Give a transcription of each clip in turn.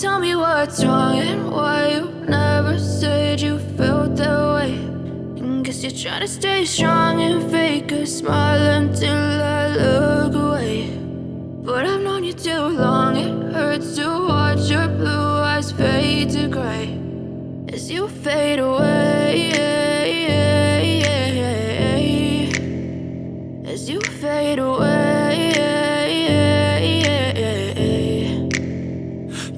tell me what's wrong and why you never said you felt that way. And guess you're trying to stay strong and fake a smile until I look away. But I've known you too long, it hurts to watch your blue eyes fade to gray as you fade away, as you fade away.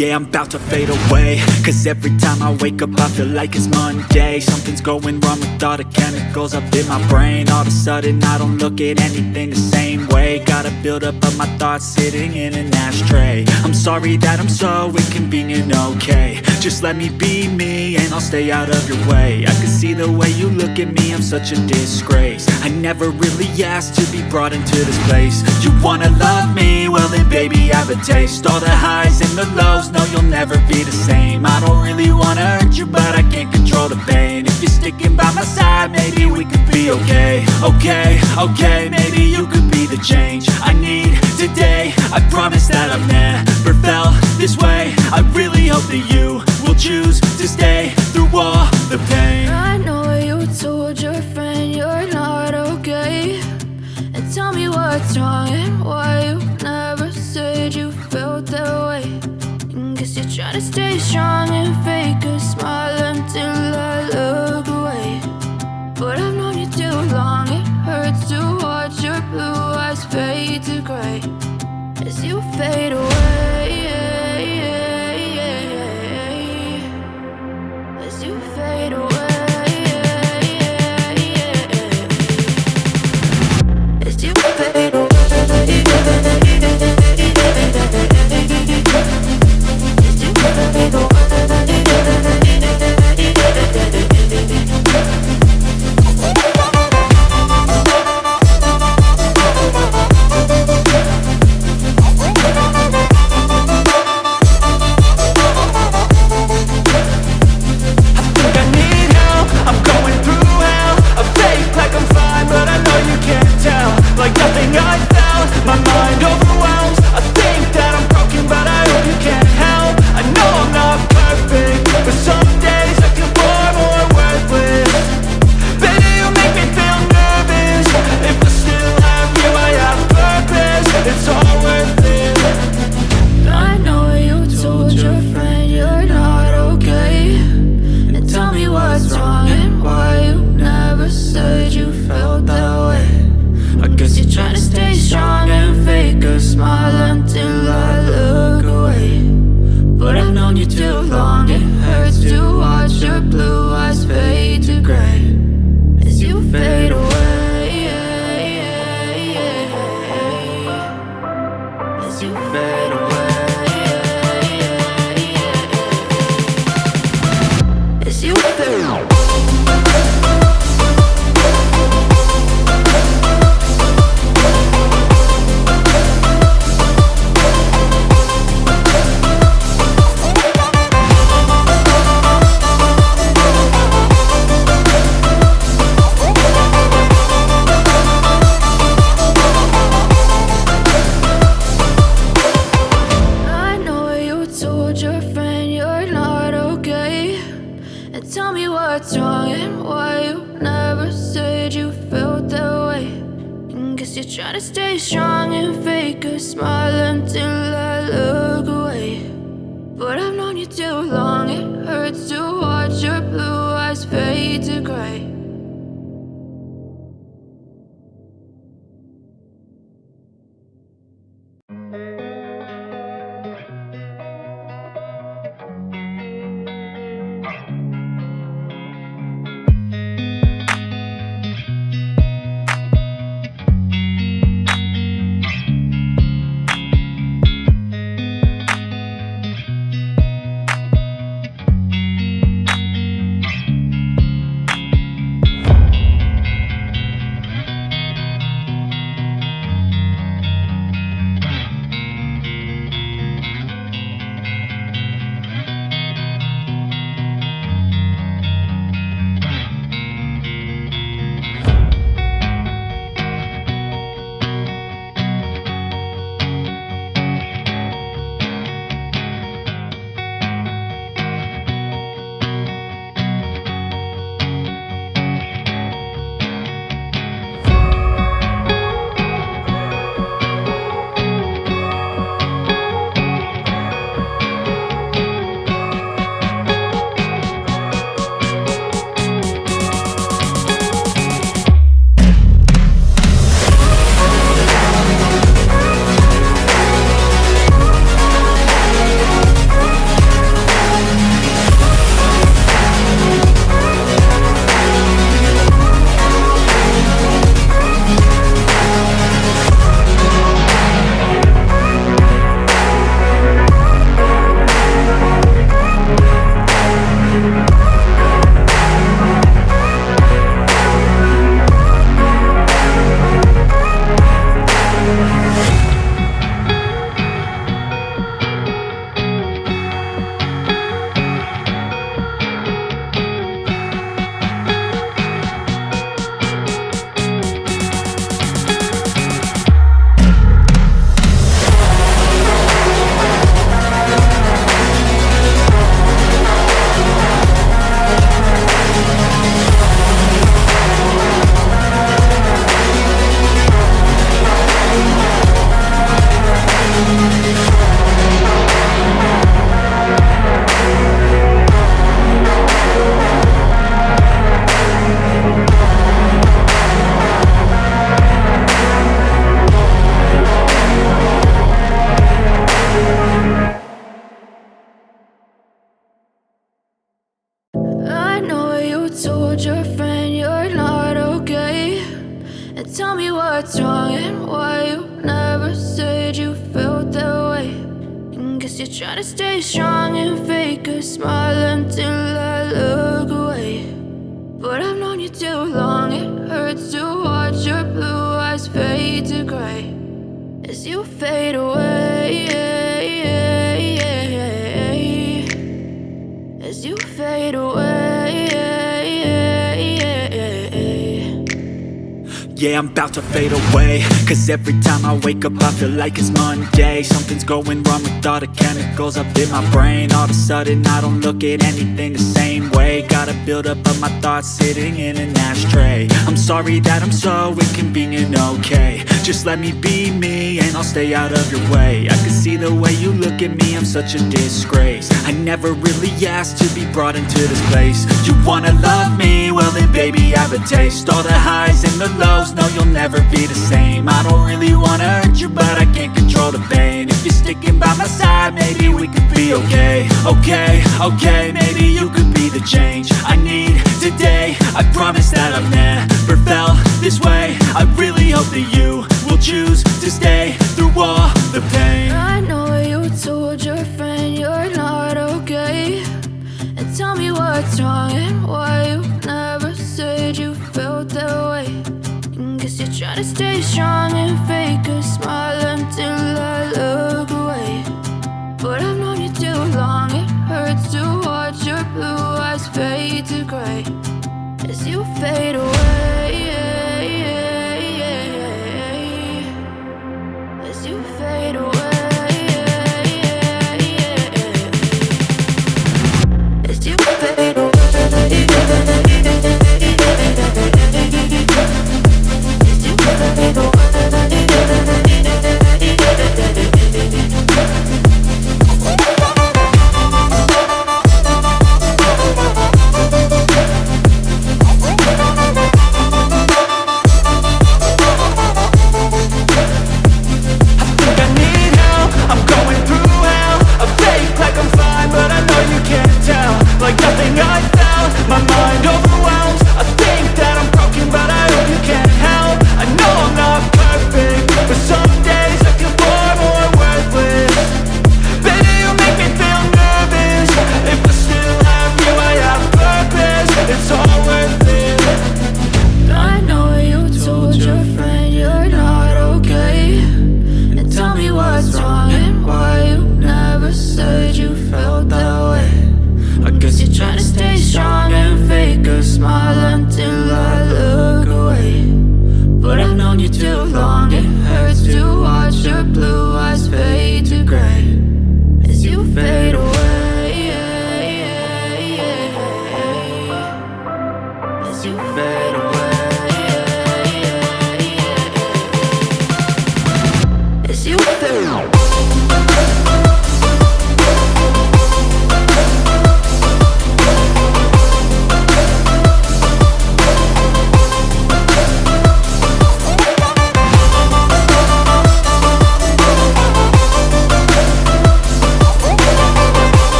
Yeah, I'm about to fade away, cause every time I wake up I feel like it's Monday. Something's going wrong with all the chemicals up in my brain. All of a sudden I don't look at anything the same way. Got a buildup of my thoughts sitting in an ashtray. I'm sorry that I'm so inconvenient, okay. Just let me be me and I'll stay out of your way. I can see the way you look at me, I'm such a disgrace. I never really asked to be brought into this place. You wanna love me? Well then baby, have a taste. All the highs and the lows, no, you'll never be the same. I don't really wanna hurt you, but I can't control the pain. If you're sticking by my side, maybe we could be okay. Okay, maybe you could be the change I need today. I promise that I've never felt this way. I really hope that you will choose to stay through all the pain. I know you told your friend you're not okay, and tell me what's wrong and why you never said you felt that way. Guess you're trying to stay strong and fake a smile until I look away. But I've known you too long, it hurts to watch your blue eyes fade to gray as you fade away, as you fade away, as you fade away. told your friend you're not okay. And tell me what's wrong and why you never said you felt that way. And guess you're trying to stay strong and fake a smile until I look away. But I've known you too long, it hurts to watch your blue eyes fade to gray as you fade away. As you fade away. Yeah, I'm about to fade away, cause every time I wake up I feel like it's Monday. Something's going wrong with all the chemicals up in my brain. All of a sudden I don't look at anything the same way. Got a buildup of my thoughts sitting in an ashtray. I'm sorry that I'm so inconvenient, okay. Just let me be me and I'll stay out of your way. I can see the way you look at me, I'm such a disgrace. I never really asked to be brought into this place. You wanna love me? Well then baby I have a taste. All the highs and the lows, no you'll never be the same. I don't really wanna hurt you but I can't control the pain. If you're sticking by my side maybe we could be okay. Okay, maybe you could be the change I need today. I promise that I've never felt this way. I really hope that you will choose to stay through all the pain. I know you told your friend you're not okay. And tell me what's wrong and why you never said you felt that way. And guess you're trying to stay strong and fake a smile until I look away. But I've known you too long, it hurts to watch your blue eyes fade to gray as you fade away. As you fade away. As you fade away. As you fade away.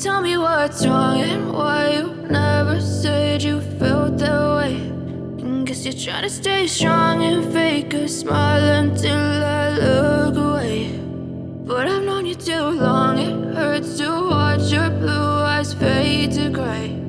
Tell me what's wrong and why you never said you felt that way. And guess you're trying to stay strong and fake a smile until I look away. But I've known you too long, it hurts to watch your blue eyes fade to gray